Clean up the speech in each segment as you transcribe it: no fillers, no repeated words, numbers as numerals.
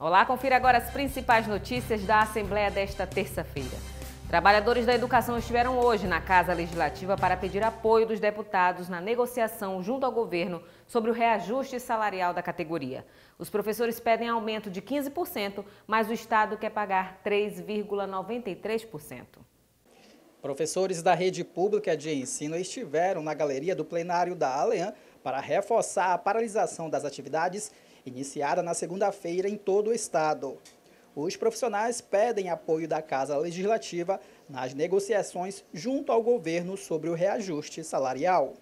Olá, confira agora as principais notícias da Assembleia desta terça-feira. Trabalhadores da educação estiveram hoje na Casa Legislativa para pedir apoio dos deputados na negociação junto ao governo sobre o reajuste salarial da categoria. Os professores pedem aumento de 15%, mas o Estado quer pagar 3,93%. Professores da rede pública de ensino estiveram na galeria do plenário da ALEAN para reforçar a paralisação das atividades iniciada na segunda-feira em todo o estado. Os profissionais pedem apoio da Casa Legislativa nas negociações junto ao governo sobre o reajuste salarial.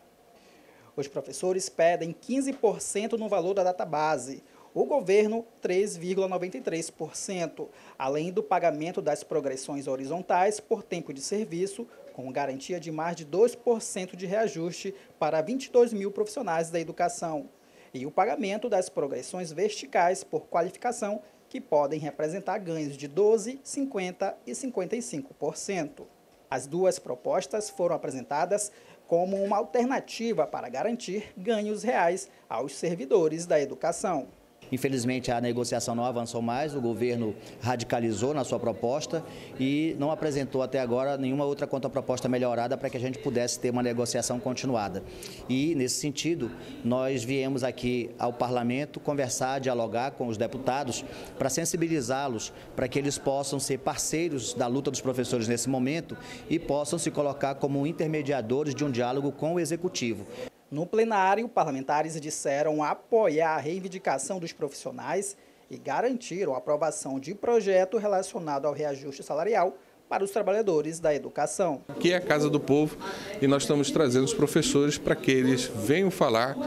Os professores pedem 15% no valor da database, o governo 3,93%, além do pagamento das progressões horizontais por tempo de serviço, com garantia de mais de 2% de reajuste para 22 mil profissionais da educação, e o pagamento das progressões verticais por qualificação, que podem representar ganhos de 12%, 50% e 55%. As duas propostas foram apresentadas como uma alternativa para garantir ganhos reais aos servidores da educação. Infelizmente, a negociação não avançou mais, o governo radicalizou na sua proposta e não apresentou até agora nenhuma outra contraproposta melhorada para que a gente pudesse ter uma negociação continuada. E, nesse sentido, nós viemos aqui ao Parlamento conversar, dialogar com os deputados para sensibilizá-los, para que eles possam ser parceiros da luta dos professores nesse momento e possam se colocar como intermediadores de um diálogo com o Executivo. No plenário, parlamentares disseram apoiar a reivindicação dos profissionais e garantiram a aprovação de projeto relacionado ao reajuste salarial para os trabalhadores da educação. Aqui é a Casa do Povo e nós estamos trazendo os professores para que eles venham falar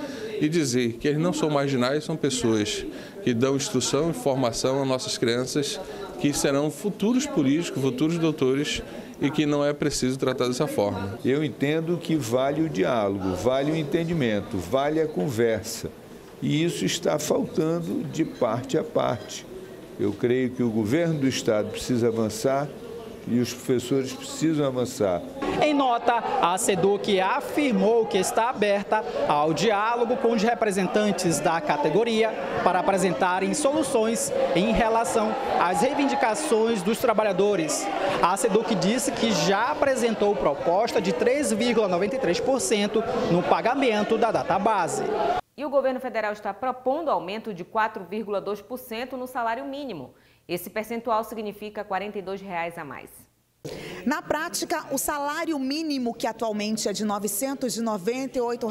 e dizer que eles não são marginais, são pessoas que dão instrução e formação às nossas crianças, que serão futuros políticos, futuros doutores, e que não é preciso tratar dessa forma. Eu entendo que vale o diálogo, vale o entendimento, vale a conversa. E isso está faltando de parte a parte. Eu creio que o governo do Estado precisa avançar e os professores precisam avançar. Em nota, a SEDUC afirmou que está aberta ao diálogo com os representantes da categoria para apresentarem soluções em relação às reivindicações dos trabalhadores. A SEDUC disse que já apresentou proposta de 3,93% no pagamento da database. E o governo federal está propondo aumento de 4,2% no salário mínimo. Esse percentual significa R$ 42 a mais. Na prática, o salário mínimo, que atualmente é de R$ 998,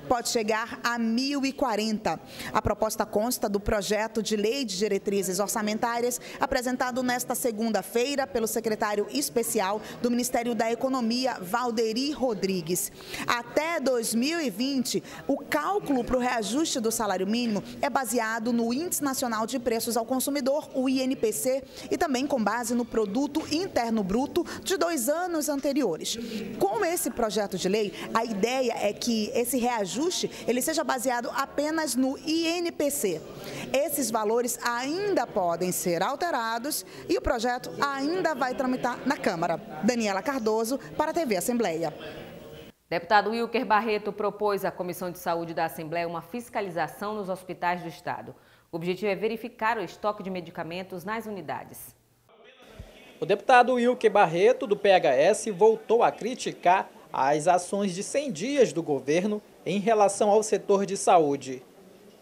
pode chegar a R$ 1.040. A proposta consta do projeto de lei de diretrizes orçamentárias apresentado nesta segunda-feira pelo secretário especial do Ministério da Economia, Valderi Rodrigues. Até 2020, o cálculo para o reajuste do salário mínimo é baseado no Índice Nacional de Preços ao Consumidor, o INPC, e também com base no Produto Interno Bruto de 2 anos anteriores. Com esse projeto de lei, a ideia é que esse reajuste ele seja baseado apenas no INPC. Esses valores ainda podem ser alterados e o projeto ainda vai tramitar na Câmara. Daniela Cardoso, para a TV Assembleia. Deputado Wilker Barreto propôs à Comissão de Saúde da Assembleia uma fiscalização nos hospitais do Estado. O objetivo é verificar o estoque de medicamentos nas unidades. O deputado Wilker Barreto, do PHS, voltou a criticar as ações de 100 dias do governo em relação ao setor de saúde.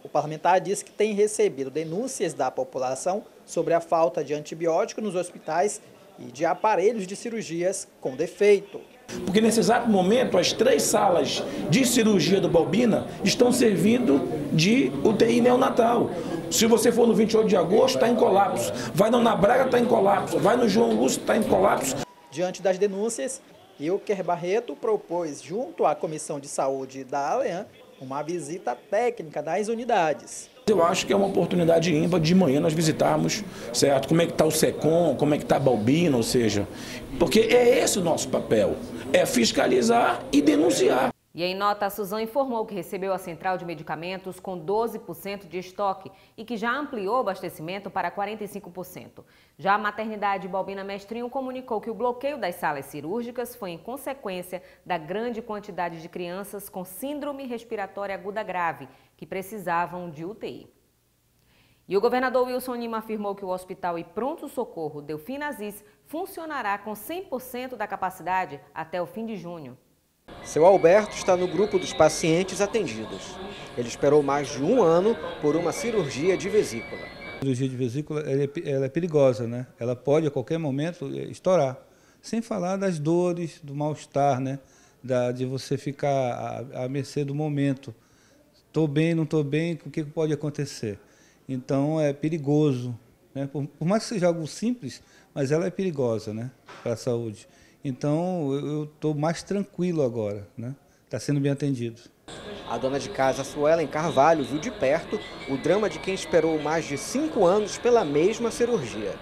O parlamentar disse que tem recebido denúncias da população sobre a falta de antibiótico nos hospitais e de aparelhos de cirurgias com defeito. Porque nesse exato momento, as 3 salas de cirurgia do Balbina estão servindo de UTI neonatal. Se você for no 28 de agosto, está em colapso. Vai no Ana Braga, está em colapso. Vai no João Lúcio, está em colapso. Diante das denúncias, Wilker Barreto propôs, junto à Comissão de Saúde da ALEAN, uma visita técnica nas unidades. Eu acho que é uma oportunidade ímpar de manhã nós visitarmos, certo? Como é que está o SECOM, como é que está a Balbina, ou seja, porque é esse o nosso papel, é fiscalizar e denunciar. E em nota, a Suzan informou que recebeu a central de medicamentos com 12% de estoque e que já ampliou o abastecimento para 45%. Já a maternidade Balbina Mestrinho comunicou que o bloqueio das salas cirúrgicas foi em consequência da grande quantidade de crianças com síndrome respiratória aguda grave que precisavam de UTI. E o governador Wilson Lima afirmou que o Hospital e Pronto-Socorro Delfim Aziz funcionará com 100% da capacidade até o fim de junho. Seu Alberto está no grupo dos pacientes atendidos. Ele esperou mais de um ano por uma cirurgia de vesícula. A cirurgia de vesícula ela é perigosa, né? Ela pode a qualquer momento estourar. Sem falar das dores, do mal-estar, né? De você ficar à mercê do momento. Estou bem, não estou bem, o que pode acontecer? Então é perigoso, né? Por mais que seja algo simples, mas ela é perigosa, né? Para a saúde. Então eu estou mais tranquilo agora, né? Está sendo bem atendido. A dona de casa, Suelen Carvalho, viu de perto o drama de quem esperou mais de 5 anos pela mesma cirurgia.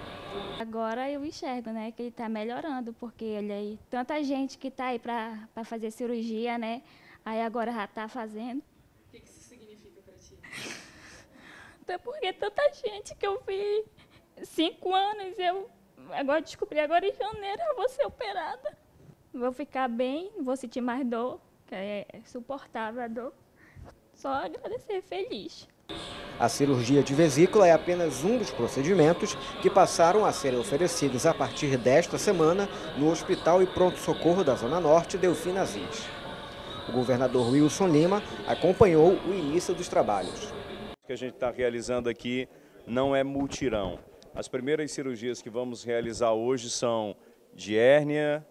Agora eu enxergo, né, que ele está melhorando, porque ele aí, tanta gente que está aí para fazer cirurgia, né? Aí agora já está fazendo. O que isso significa para ti? Até porque tanta gente que eu vi 5 anos, eu agora descobri agora em janeiro eu vou ser operada. Vou ficar bem, vou sentir mais dor, que é suportável a dor. Só agradecer, feliz. A cirurgia de vesícula é apenas um dos procedimentos que passaram a ser oferecidos a partir desta semana no Hospital e Pronto-Socorro da Zona Norte, Delfim Aziz. O governador Wilson Lima acompanhou o início dos trabalhos. O que a gente está realizando aqui não é mutirão. As primeiras cirurgias que vamos realizar hoje são de hérnia,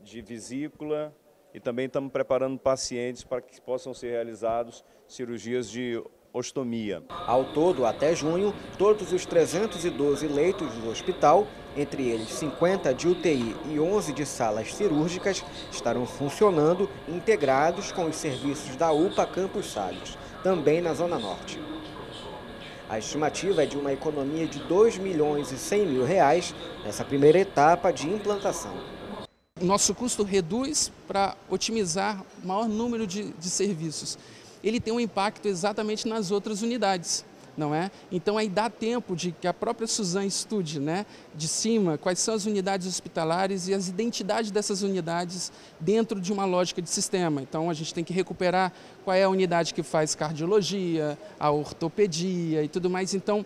de vesícula e também estamos preparando pacientes para que possam ser realizados cirurgias de ostomia. Ao todo, até junho, todos os 312 leitos do hospital, entre eles 50 de UTI e 11 de salas cirúrgicas, estarão funcionando integrados com os serviços da UPA Campos Salles, também na Zona Norte. A estimativa é de uma economia de R$ 2.100.000 nessa primeira etapa de implantação. Nosso custo reduz para otimizar o maior número de serviços. Ele tem um impacto exatamente nas outras unidades, não é? Então aí dá tempo de que a própria Suzane estude, né, de cima, quais são as unidades hospitalares e as identidades dessas unidades dentro de uma lógica de sistema. Então a gente tem que recuperar qual é a unidade que faz cardiologia, a ortopedia e tudo mais. Então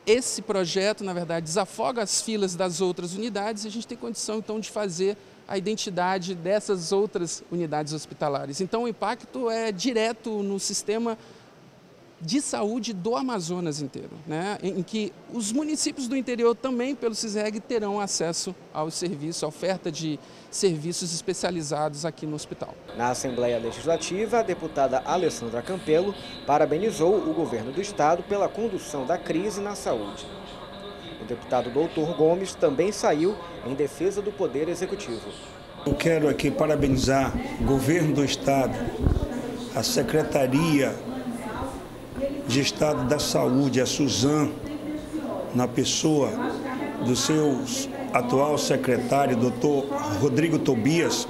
esse projeto, na verdade, desafoga as filas das outras unidades e a gente tem condição então de fazer a identidade dessas outras unidades hospitalares. Então o impacto é direto no sistema de saúde do Amazonas inteiro, né? Em que os municípios do interior também, pelo CISREG, terão acesso ao serviço, à oferta de serviços especializados aqui no hospital. Na Assembleia Legislativa, a deputada Alessandra Campelo parabenizou o governo do estado pela condução da crise na saúde. O deputado Doutor Gomes também saiu em defesa do Poder Executivo. Eu quero aqui parabenizar o governo do estado, a Secretaria de Estado da Saúde, a Suzane, na pessoa do seu atual secretário, doutor Rodrigo Tobias,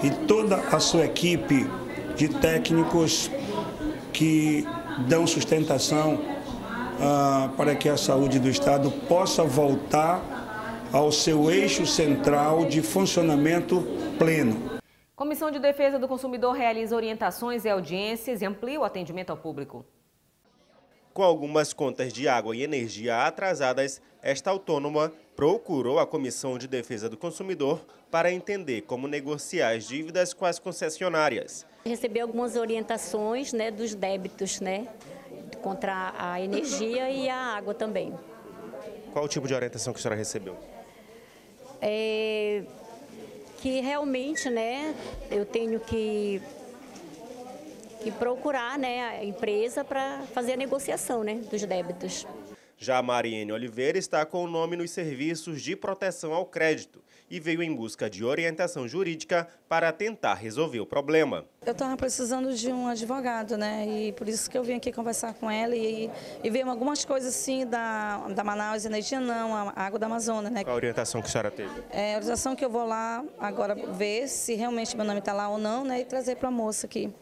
e toda a sua equipe de técnicos que dão sustentação para que a saúde do estado possa voltar ao seu eixo central de funcionamento pleno. Comissão de Defesa do Consumidor realiza orientações e audiências e amplia o atendimento ao público. Com algumas contas de água e energia atrasadas, esta autônoma procurou a Comissão de Defesa do Consumidor para entender como negociar as dívidas com as concessionárias. Recebi algumas orientações, né, dos débitos, né, contra a energia e a água também. Qual o tipo de orientação que a senhora recebeu? Que realmente, né, eu tenho que procurar, né, a empresa para fazer a negociação, né, dos débitos. Já a Mariene Oliveira está com o nome nos serviços de proteção ao crédito e veio em busca de orientação jurídica para tentar resolver o problema. Eu estava precisando de um advogado, né? E por isso que eu vim aqui conversar com ela e ver algumas coisas assim da Manaus Energia, não, a água da Amazônia, né? Qual a orientação que a senhora teve? A orientação que eu vou lá agora ver se realmente meu nome está lá ou não, né? E trazer para a moça aqui.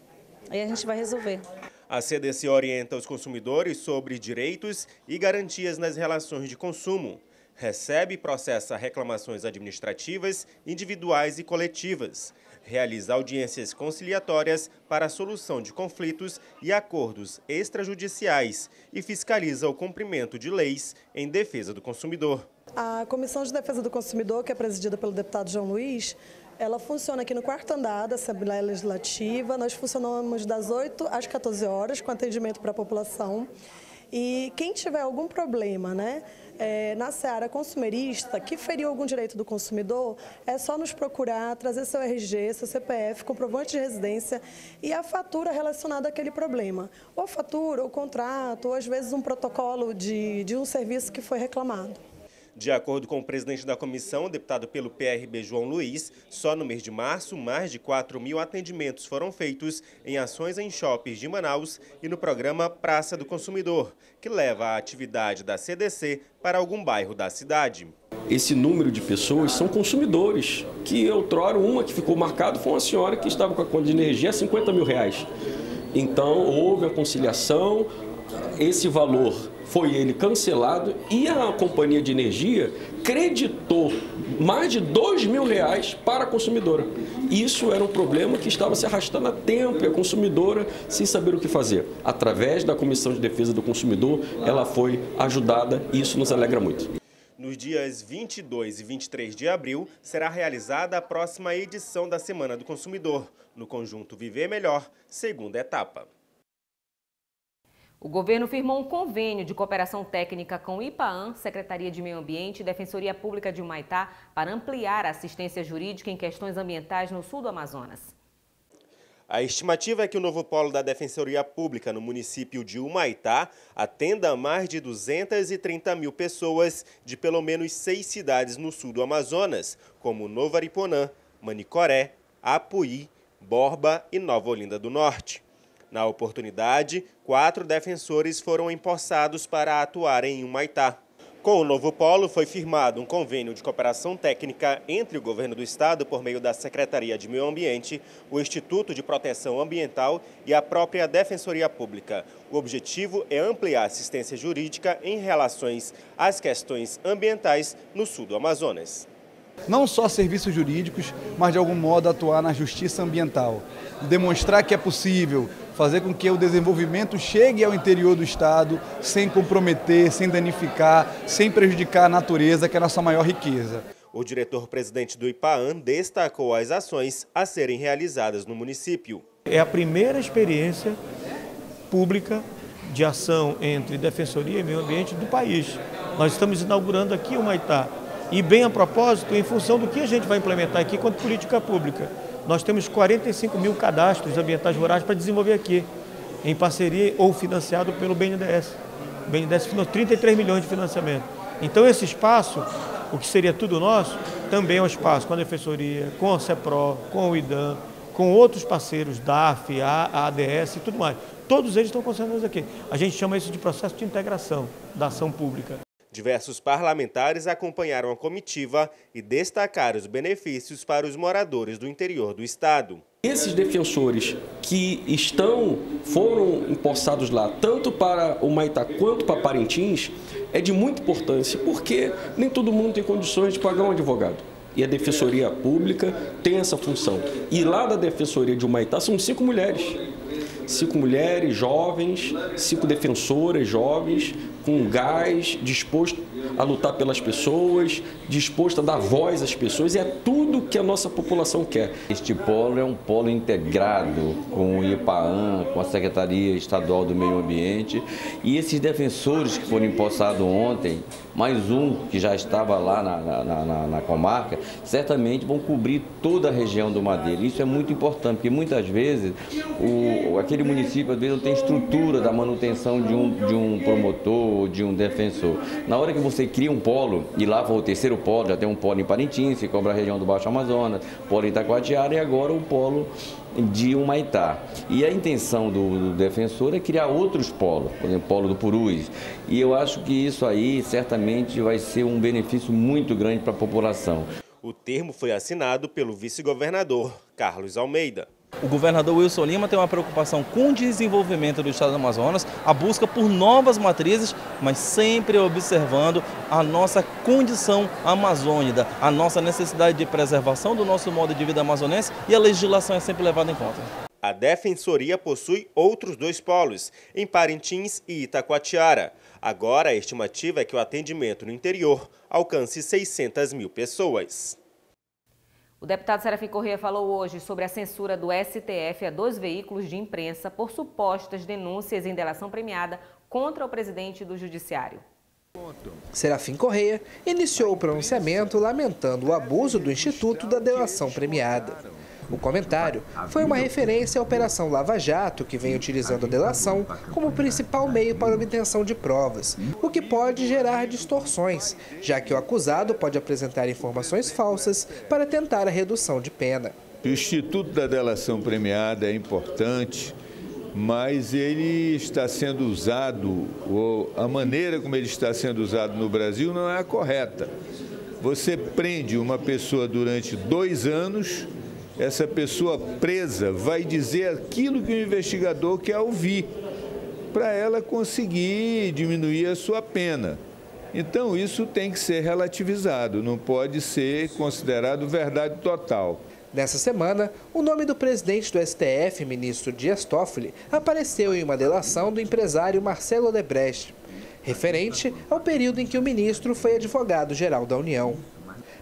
Aí a gente vai resolver. A CDC orienta os consumidores sobre direitos e garantias nas relações de consumo. Recebe e processa reclamações administrativas, individuais e coletivas. realiza audiências conciliatórias para a solução de conflitos e acordos extrajudiciais e fiscaliza o cumprimento de leis em defesa do consumidor. A Comissão de Defesa do Consumidor, que é presidida pelo deputado João Luiz, ela funciona aqui no 4º andar da Assembleia Legislativa. Nós funcionamos das 8 às 14 horas com atendimento para a população. E quem tiver algum problema, na seara consumerista, que feriu algum direito do consumidor, é só nos procurar, trazer seu RG, seu CPF, comprovante de residência e a fatura relacionada àquele problema. Ou a fatura, ou o contrato, ou às vezes um protocolo de um serviço que foi reclamado. De acordo com o presidente da comissão, o deputado pelo PRB João Luiz, só no mês de março, mais de 4.000 atendimentos foram feitos em ações em shoppings de Manaus e no programa Praça do Consumidor, que leva a atividade da CDC para algum bairro da cidade. Esse número de pessoas são consumidores, que outrora uma que ficou marcada foi uma senhora que estava com a conta de energia a R$50 mil. Então houve a conciliação, esse valor foi ele cancelado e a companhia de energia creditou mais de R$2 mil para a consumidora. Isso era um problema que estava se arrastando há tempo e a consumidora sem saber o que fazer. Através da Comissão de Defesa do Consumidor, ela foi ajudada e isso nos alegra muito. Nos dias 22 e 23 de abril, será realizada a próxima edição da Semana do Consumidor, no conjunto Viver Melhor, segunda etapa. O governo firmou um convênio de cooperação técnica com o IPAAN, Secretaria de Meio Ambiente e Defensoria Pública de Humaitá, para ampliar a assistência jurídica em questões ambientais no sul do Amazonas. A estimativa é que o novo polo da Defensoria Pública no município de Humaitá atenda a mais de 230 mil pessoas de pelo menos 6 cidades no sul do Amazonas, como Novo Ariponã, Manicoré, Apuí, Borba e Nova Olinda do Norte. Na oportunidade, 4 defensores foram empossados para atuarem em Humaitá. Com o novo polo, foi firmado um convênio de cooperação técnica entre o governo do estado, por meio da Secretaria de Meio Ambiente, o Instituto de Proteção Ambiental e a própria Defensoria Pública. O objetivo é ampliar a assistência jurídica em relações às questões ambientais no sul do Amazonas. Não só serviços jurídicos, mas de algum modo atuar na justiça ambiental. Demonstrar que é possível fazer com que o desenvolvimento chegue ao interior do estado sem comprometer, sem danificar, sem prejudicar a natureza, que é a nossa maior riqueza. O diretor-presidente do IPAAN destacou as ações a serem realizadas no município. É a primeira experiência pública de ação entre Defensoria e Meio Ambiente do país. Nós estamos inaugurando aqui o Humaitá. E bem a propósito, em função do que a gente vai implementar aqui quanto política pública. Nós temos 45 mil cadastros ambientais rurais para desenvolver aqui, em parceria ou financiado pelo BNDES. O BNDES financiou 33 milhões de financiamento. Então esse espaço, o que seria tudo nosso, também é um espaço com a Defensoria, com a CEPRO, com o IDAM, com outros parceiros, DAF, a ADS e tudo mais. Todos eles estão concentrados aqui. A gente chama isso de processo de integração da ação pública. Diversos parlamentares acompanharam a comitiva e destacaram os benefícios para os moradores do interior do estado. Esses defensores que foram empossados lá, tanto para Humaitá quanto para Parintins, é de muita importância, porque nem todo mundo tem condições de pagar um advogado. E a Defensoria Pública tem essa função. E lá da Defensoria de Humaitá são 5 mulheres. 5 mulheres jovens, 5 defensoras jovens, com gás, disposto a lutar pelas pessoas, disposto a dar voz às pessoas, e é tudo que a nossa população quer. Este polo é um polo integrado com o IPAAN, com a Secretaria Estadual do Meio Ambiente, e esses defensores que foram empossados ontem, mais um que já estava lá na comarca, certamente vão cobrir toda a região do Madeira. Isso é muito importante, porque muitas vezes aquele município às vezes não tem estrutura da manutenção de um promotor ou de um defensor. Na hora que você cria um polo, e lá foi o terceiro polo, já tem um polo em Parintins, que cobre a região do Baixo Amazonas, polo em Itacoatiara e agora o polo de Humaitá. E a intenção do defensor é criar outros polos, por exemplo, o polo do Purus. E eu acho que isso aí certamente vai ser um benefício muito grande para a população. O termo foi assinado pelo vice-governador Carlos Almeida. O governador Wilson Lima tem uma preocupação com o desenvolvimento do estado do Amazonas, a busca por novas matrizes, mas sempre observando a nossa condição amazônica, a nossa necessidade de preservação do nosso modo de vida amazonense, e a legislação é sempre levada em conta. A Defensoria possui outros 2 polos, em Parintins e Itacoatiara. Agora, a estimativa é que o atendimento no interior alcance 600 mil pessoas. O deputado Serafim Corrêa falou hoje sobre a censura do STF a 2 veículos de imprensa por supostas denúncias em delação premiada contra o presidente do Judiciário. Serafim Corrêa iniciou o pronunciamento lamentando o abuso do Instituto da Delação Premiada. O comentário foi uma referência à Operação Lava Jato, que vem utilizando a delação como principal meio para obtenção de provas, o que pode gerar distorções, já que o acusado pode apresentar informações falsas para tentar a redução de pena. O Instituto da Delação Premiada é importante, mas ele está sendo usado, ou a maneira como ele está sendo usado no Brasil não é a correta. Você prende uma pessoa durante 2 anos, essa pessoa presa vai dizer aquilo que o investigador quer ouvir, para ela conseguir diminuir a sua pena. Então, isso tem que ser relativizado, não pode ser considerado verdade total. Nessa semana, o nome do presidente do STF, ministro Dias Toffoli, apareceu em uma delação do empresário Marcelo Odebrecht, referente ao período em que o ministro foi advogado-geral da União.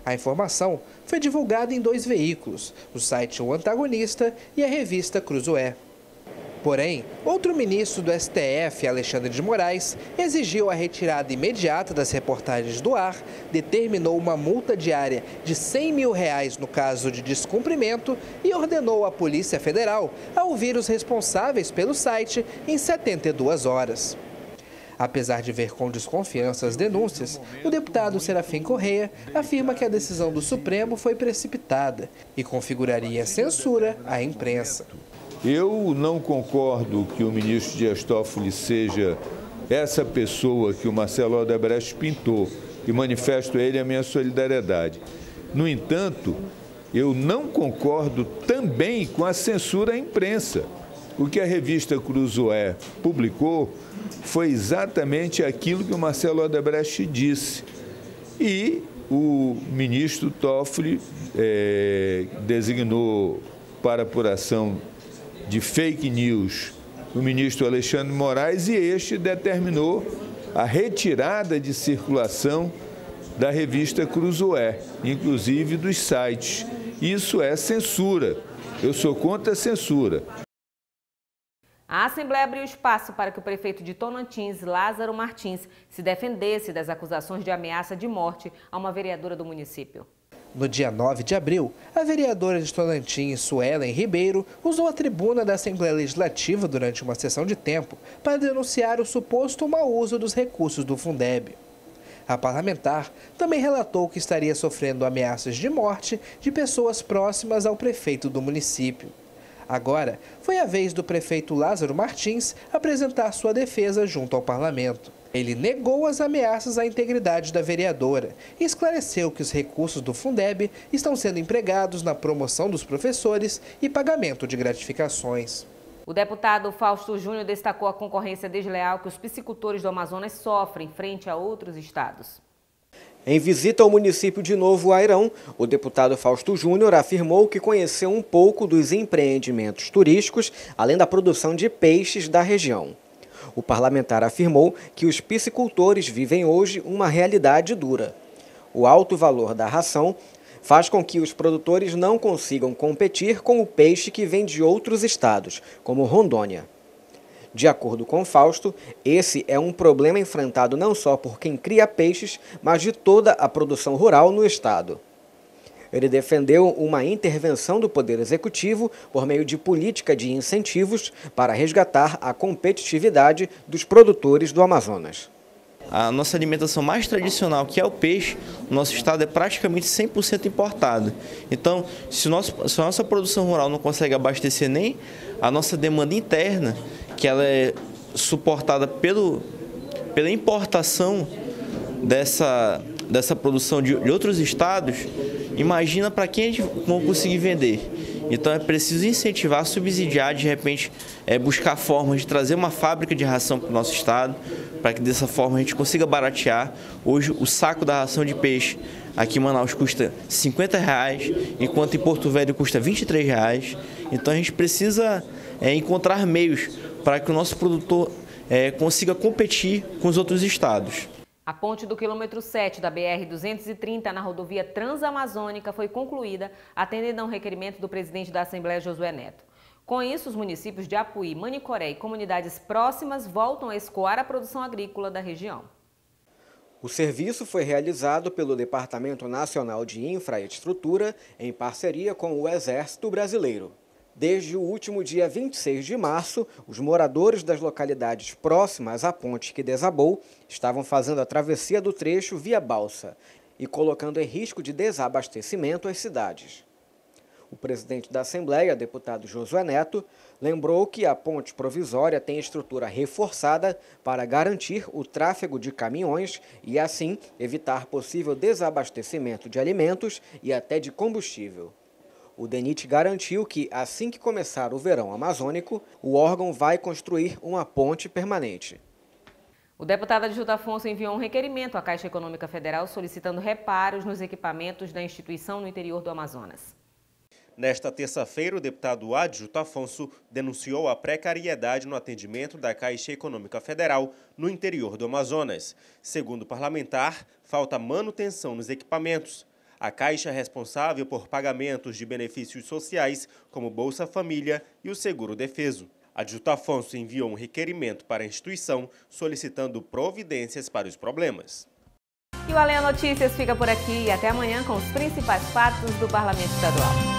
A informação foi divulgada em 2 veículos, o site O Antagonista e a revista Cruzoé. Porém, outro ministro do STF, Alexandre de Moraes, exigiu a retirada imediata das reportagens do ar, determinou uma multa diária de R$100 mil no caso de descumprimento e ordenou à Polícia Federal a ouvir os responsáveis pelo site em 72 horas. Apesar de ver com desconfiança as denúncias, o deputado Serafim Corrêa afirma que a decisão do Supremo foi precipitada e configuraria censura à imprensa. Eu não concordo que o ministro Dias Toffoli seja essa pessoa que o Marcelo Odebrecht pintou e manifesto a ele a minha solidariedade. No entanto, eu não concordo também com a censura à imprensa. O que a revista Cruzoé publicou foi exatamente aquilo que o Marcelo Odebrecht disse. E o ministro Toffoli designou para apuração de fake news o ministro Alexandre de Moraes, e este determinou a retirada de circulação da revista Cruzoé, inclusive dos sites. Isso é censura. Eu sou contra a censura. A Assembleia abriu espaço para que o prefeito de Tonantins, Lázaro Martins, se defendesse das acusações de ameaça de morte a uma vereadora do município. No dia 9 de abril, a vereadora de Tonantins, Suelen Ribeiro, usou a tribuna da Assembleia Legislativa durante uma sessão de tempo para denunciar o suposto mau uso dos recursos do Fundeb. A parlamentar também relatou que estaria sofrendo ameaças de morte de pessoas próximas ao prefeito do município. Agora, foi a vez do prefeito Lázaro Martins apresentar sua defesa junto ao parlamento. Ele negou as ameaças à integridade da vereadora e esclareceu que os recursos do Fundeb estão sendo empregados na promoção dos professores e pagamento de gratificações. O deputado Fausto Júnior destacou a concorrência desleal que os piscicultores do Amazonas sofrem frente a outros estados. Em visita ao município de Novo Airão, o deputado Fausto Júnior afirmou que conheceu um pouco dos empreendimentos turísticos, além da produção de peixes da região. O parlamentar afirmou que os piscicultores vivem hoje uma realidade dura. O alto valor da ração faz com que os produtores não consigam competir com o peixe que vem de outros estados, como Rondônia. De acordo com Fausto, esse é um problema enfrentado não só por quem cria peixes, mas de toda a produção rural no estado. Ele defendeu uma intervenção do Poder Executivo por meio de política de incentivos para resgatar a competitividade dos produtores do Amazonas. A nossa alimentação mais tradicional, que é o peixe, no nosso estado é praticamente 100% importado. Então, se a nossa produção rural não consegue abastecer nem a nossa demanda interna, que ela é suportada pela importação dessa produção de outros estados, imagina para quem a gente vai conseguir vender. Então é preciso incentivar, subsidiar, de repente buscar formas de trazer uma fábrica de ração para o nosso estado, para que dessa forma a gente consiga baratear. Hoje o saco da ração de peixe aqui em Manaus custa R$50, enquanto em Porto Velho custa R$23. Então a gente precisa encontrar meios para que o nosso produtor consiga competir com os outros estados. A ponte do quilômetro 7 da BR-230 na rodovia Transamazônica foi concluída, atendendo a um requerimento do presidente da Assembleia, Josué Neto. Com isso, os municípios de Apuí, Manicoré e comunidades próximas voltam a escoar a produção agrícola da região. O serviço foi realizado pelo Departamento Nacional de Infraestrutura em parceria com o Exército Brasileiro. Desde o último dia 26 de março, os moradores das localidades próximas à ponte que desabou estavam fazendo a travessia do trecho via balsa e colocando em risco de desabastecimento as cidades. O presidente da Assembleia, deputado Josué Neto, lembrou que a ponte provisória tem estrutura reforçada para garantir o tráfego de caminhões e, assim, evitar possível desabastecimento de alimentos e até de combustível. O DENIT garantiu que, assim que começar o verão amazônico, o órgão vai construir uma ponte permanente. O deputado Adjuto Afonso enviou um requerimento à Caixa Econômica Federal solicitando reparos nos equipamentos da instituição no interior do Amazonas. Nesta terça-feira, o deputado Adjuto Afonso denunciou a precariedade no atendimento da Caixa Econômica Federal no interior do Amazonas. Segundo o parlamentar, falta manutenção nos equipamentos. A Caixa é responsável por pagamentos de benefícios sociais, como Bolsa Família e o Seguro Defeso. Adjuto Afonso enviou um requerimento para a instituição solicitando providências para os problemas. E o Além Notícias fica por aqui e até amanhã com os principais fatos do Parlamento Estadual.